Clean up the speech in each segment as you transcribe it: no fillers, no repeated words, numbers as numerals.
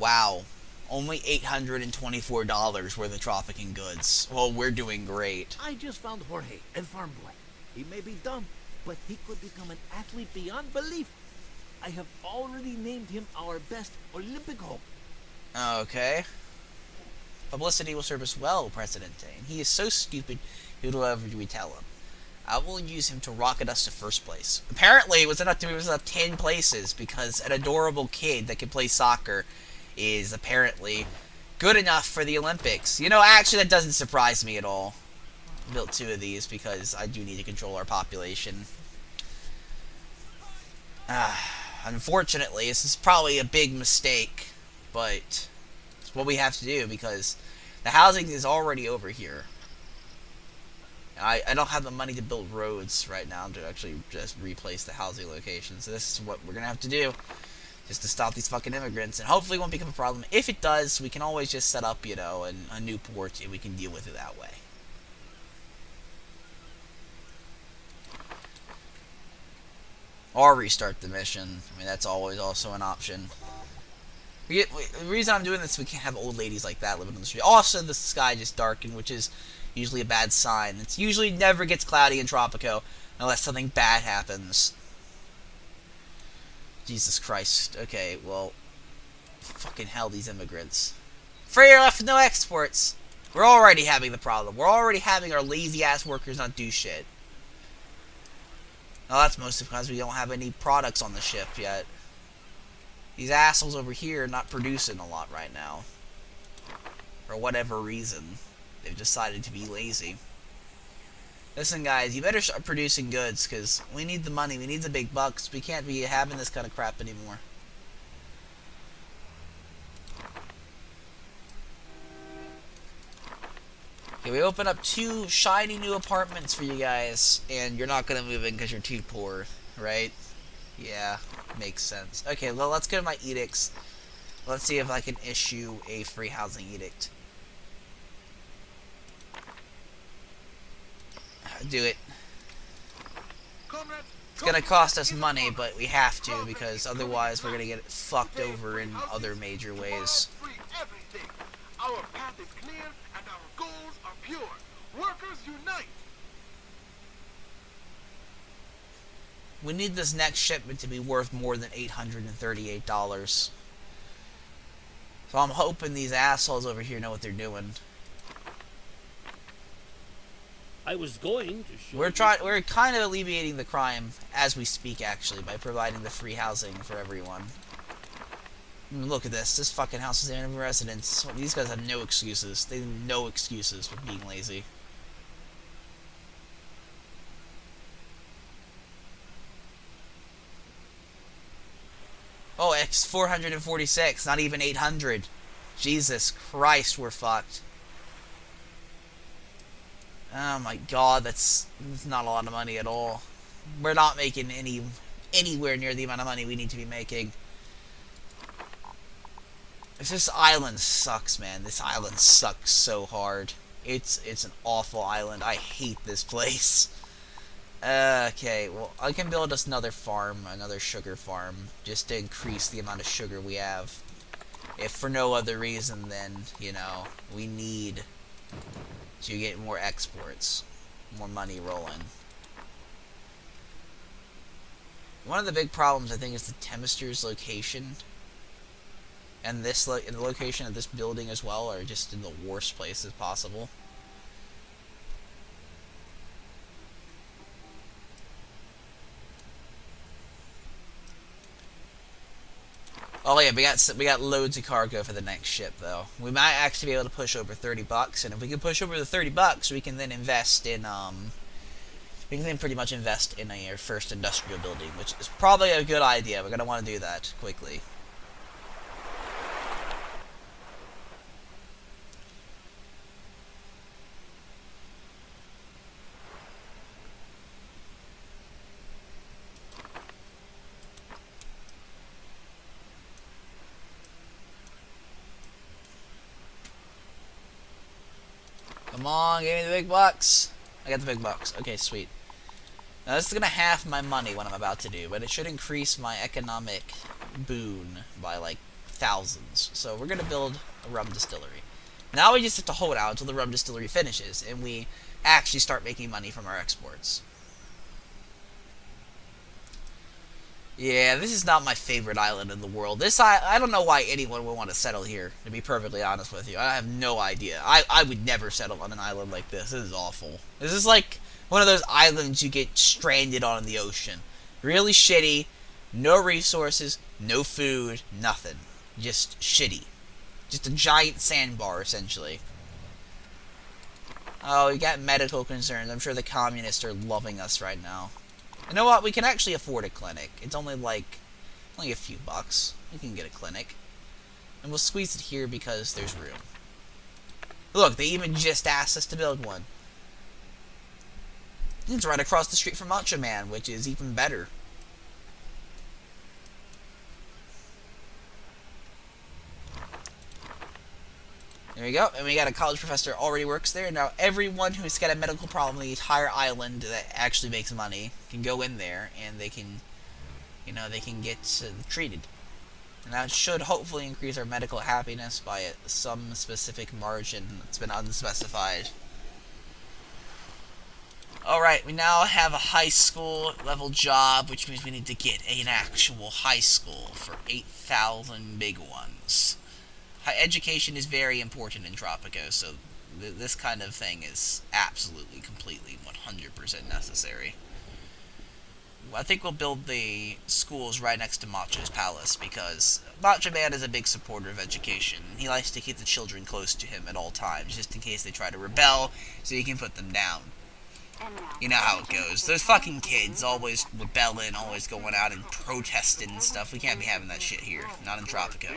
wow. Only $824 worth of Tropican goods. Well, we're doing great. I just found Jorge, El Farm Boy. He may be dumb, but he could become an athlete beyond belief. I have already named him our best Olympico. Okay. Publicity will serve us well, Presidente. And he is so stupid, he will do whatever we tell him. I will use him to rocket us to first place. Apparently, it was enough to move us up 10 places because an adorable kid that can play soccer is apparently good enough for the Olympics. You know, actually, that doesn't surprise me at all. I built 2 of these because I do need to control our population. Unfortunately, this is probably a big mistake, but it's what we have to do because the housing is already over here. I don't have the money to build roads right now to actually just replace the housing location. So this is what we're going to have to do. Just to stop these fucking immigrants. And hopefully it won't become a problem. If it does, we can always just set up, you know, a new port and we can deal with it that way. Or restart the mission. I mean, that's always also an option. The reason I'm doing this, we can't have old ladies like that living on the street. Also, the sky just darkened, which is usually a bad sign. It usually never gets cloudy in Tropico unless something bad happens. Jesus Christ. Okay, well, fucking hell, these immigrants. Free or left with no exports. We're already having the problem. We're already having our lazy-ass workers not do shit. Now, that's mostly because we don't have any products on the ship yet. These assholes over here are not producing a lot right now. For whatever reason. They've decided to be lazy. Listen, guys, you better start producing goods, because we need the money, we need the big bucks. We can't be having this kind of crap anymore. Okay, we open up 2 shiny new apartments for you guys, and you're not going to move in because you're too poor, right? Yeah, makes sense. Okay, well, let's go to my edicts. Let's see if I can issue a free housing edict. Do it. It's gonna cost us money, but we have to because otherwise we're gonna get fucked over in other major ways. Our path is clear and our goals are pure. Workers unite. We need this next shipment to be worth more than $838. So I'm hoping these assholes over here know what they're doing. I was going to show We're kind of alleviating the crime as we speak, actually, by providing the free housing for everyone. I mean, look at this. This fucking house is in residence. These guys have no excuses. They have no excuses for being lazy. Oh, it's 446, not even 800. Jesus Christ, we're fucked. Oh my god, that's not a lot of money at all. We're not making anywhere near the amount of money we need to be making. This island sucks, man. This island sucks so hard. It's an awful island. I hate this place. Okay, well, I can build us another farm, another sugar farm, just to increase the amount of sugar we have. If for no other reason than, you know, we need to get more exports, more money rolling. One of the big problems, I think, is the Temister's location, and this the location of this building as well are just in the worst places possible. Oh yeah, we got loads of cargo for the next ship though. We might actually be able to push over $30, and if we can push over the $30, we can then invest in we can then pretty much invest in our first industrial building, which is probably a good idea. We're gonna want to do that quickly. Come on, give me the big bucks. I got the big bucks. Okay, sweet. Now this is gonna half my money what I'm about to do, but it should increase my economic boon by like thousands. So we're going to build a rum distillery. Now we just have to hold out until the rum distillery finishes, and we actually start making money from our exports. Yeah, this is not my favorite island in the world. I don't know why anyone would want to settle here, to be perfectly honest with you. I have no idea. I would never settle on an island like this. This is awful. This is like one of those islands you get stranded on in the ocean. Really shitty, no resources, no food, nothing. Just shitty. Just a giant sandbar, essentially. Oh, we got medical concerns. I'm sure the communists are loving us right now. You know what? We can actually afford a clinic. It's only a few bucks. We can get a clinic. And we'll squeeze it here because there's room. Look, they even just asked us to build one. It's right across the street from Macho Man, which is even better. There we go, and we got a college professor already works there. Now everyone who's got a medical problem on the entire island that actually makes money can go in there, and they can, they can get treated. And that should hopefully increase our medical happiness by some specific margin that's been unspecified. Alright, we now have a high school level job, which means we need to get an actual high school for 8,000 big ones. Education is very important in Tropico, so this kind of thing is absolutely, completely, 100% necessary. I think we'll build the schools right next to Macho's palace, because Macho Man is a big supporter of education. He likes to keep the children close to him at all times, just in case they try to rebel, so he can put them down. You know how it goes. Those fucking kids always rebelling, always going out and protesting and stuff. We can't be having that shit here. Not in Tropico.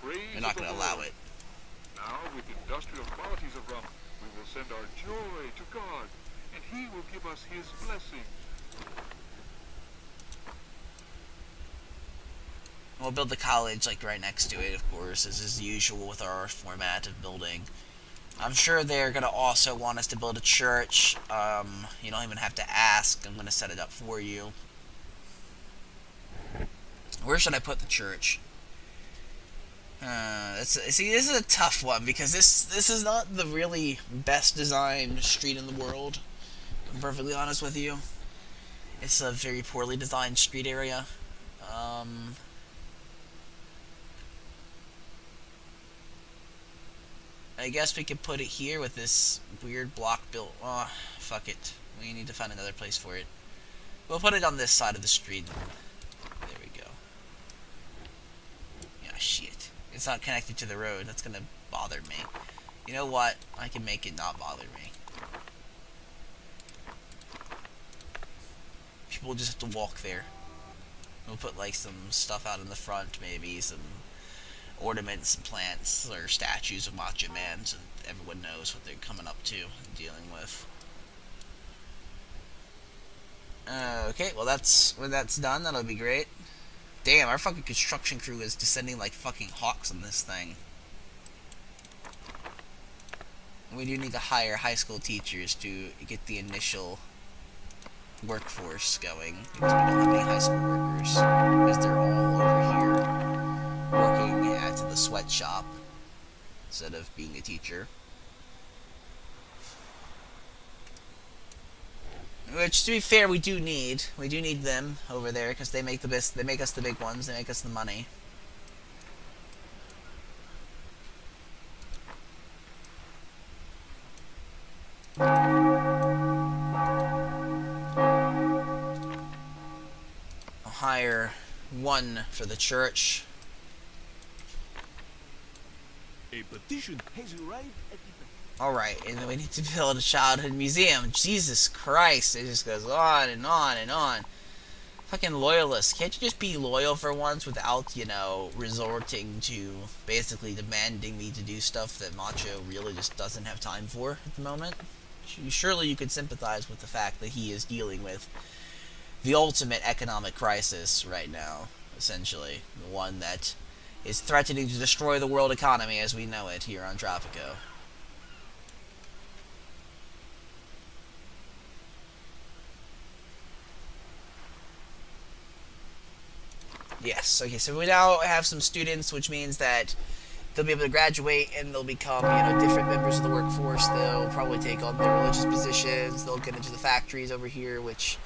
We're not going to allow it. Now, with industrial qualities of rum, we will send our joy to God, and He will give us His blessing. We'll build the college, right next to it, of course, as is usual with our format of building. I'm sure they're going to also want us to build a church. You don't even have to ask. I'm going to set it up for you. Where should I put the church? See, this is a tough one, because this is not the really best designed street in the world. I'm perfectly honest with you. It's a very poorly designed street area. I guess we could put it here with this weird block built. Oh, fuck it. We need to find another place for it. We'll put it on this side of the street. There we go. Yeah, shit. It's not connected to the road. That's gonna bother me. You know what? I can make it not bother me. People just have to walk there. We'll put some stuff out in the front, maybe some ornaments and plants or statues of Macho Man, so everyone knows what they're coming up to and dealing with. Okay, well when that's done, that'll be great. Damn, our fucking construction crew is descending like fucking hawks on this thing. We do need to hire high school teachers to get the initial workforce going, because we don't have any high school workers, because they're all over here working at the sweatshop instead of being a teacher. Which, to be fair, we do need them over there, because they make us the big ones, they make us the money. I'll hire one for the church. A petition has arrived at the... Alright, and then we need to build a childhood museum. Jesus Christ, it just goes on and on and on. Fucking loyalists. Can't you just be loyal for once without, resorting to basically demanding me to do stuff that Macho really just doesn't have time for at the moment? Surely you could sympathize with the fact that he is dealing with the ultimate economic crisis right now, essentially. The one that is threatening to destroy the world economy as we know it here on Tropico. Yes. Okay. So we now have some students, which means that they'll be able to graduate and they'll become, different members of the workforce. They'll probably take on their religious positions. They'll get into the factories over here, which,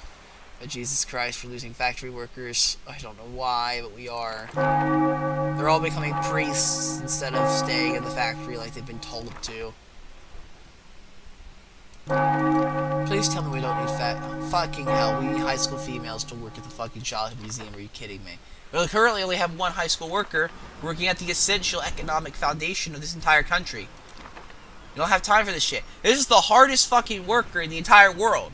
Jesus Christ, we're losing factory workers. I don't know why, but we are. They're all becoming priests instead of staying in the factory like they've been told to. Please tell me we don't need fucking hell, we need high school females to work at the fucking childhood museum. Are you kidding me? We currently only have one high school worker working at the essential economic foundation of this entire country. You don't have time for this shit. This is the hardest fucking worker in the entire world.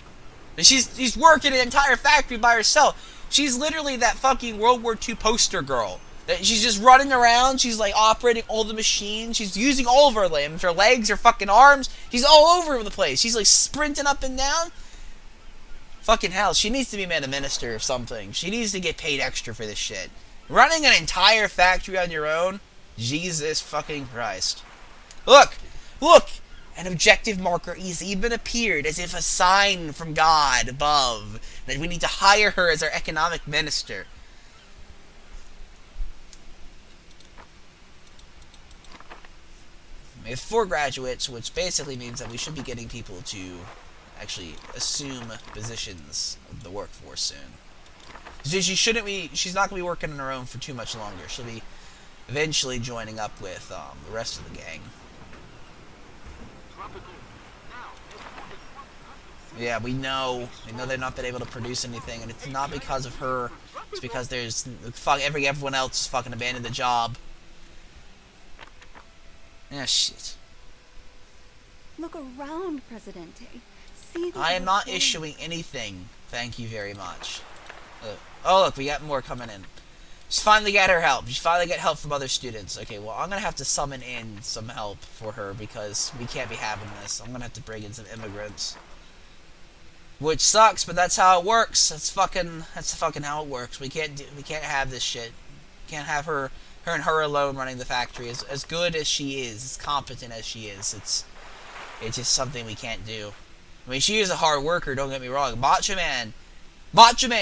She's working an entire factory by herself. She's literally that fucking World War II poster girl. She's just running around. She's like operating all the machines. She's using all of her limbs. Her legs, her fucking arms. She's all over the place. She's like sprinting up and down. Fucking hell, she needs to be made a minister or something. She needs to get paid extra for this shit. Running an entire factory on your own? Jesus fucking Christ. Look! Look! An objective marker has even appeared as if a sign from God above that we need to hire her as our economic minister. We have 4 graduates, which basically means that we should be getting people to actually assume positions of the workforce soon. So she's not going to be working on her own for too much longer. She'll be eventually joining up with the rest of the gang. Yeah, we know they've not been able to produce anything, and it's not because of her. It's because everyone else has fucking abandoned the job. Yeah, shit. Look around, Presidente. See the I am not reform. issuing anything. Thank you very much. Oh, look, we got more coming in. She's finally got her help. She finally got help from other students. Okay, well, I'm going to have to summon in some help for her because we can't be having this. I'm going to have to bring in some immigrants. Which sucks, but that's how it works. That's fucking how it works. We can't have this shit. Can't have her and her alone running the factory. As good as she is, as competent as she is, it's just something we can't do. I mean, she is a hard worker, don't get me wrong. Macho Man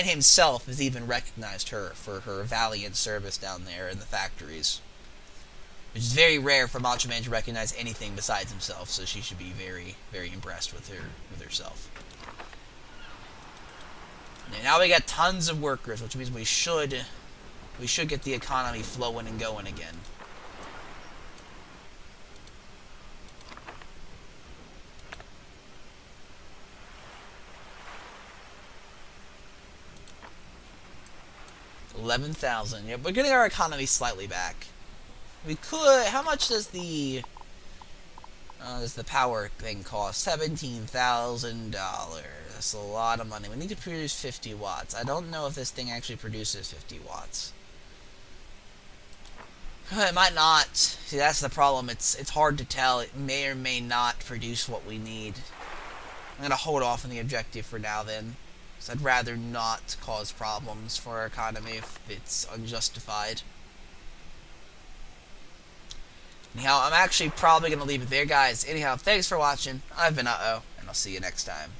himself has even recognized her for her valiant service down there in the factories. Which is very rare for Macho Man to recognize anything besides himself, so she should be very, very impressed with herself. And now we got tons of workers, which means we should get the economy flowing and going again. $11,000. Yep, we're getting our economy slightly back. We could. How much does the power thing cost? $17,000. That's a lot of money. We need to produce 50 watts. I don't know if this thing actually produces 50 watts. It might not. See, that's the problem. It's hard to tell. It may or may not produce what we need. I'm gonna hold off on the objective for now then. So I'd rather not cause problems for our economy if it's unjustified. Anyhow, I'm actually probably going to leave it there, guys. Anyhow, thanks for watching. I've been TheUhhoh, and I'll see you next time.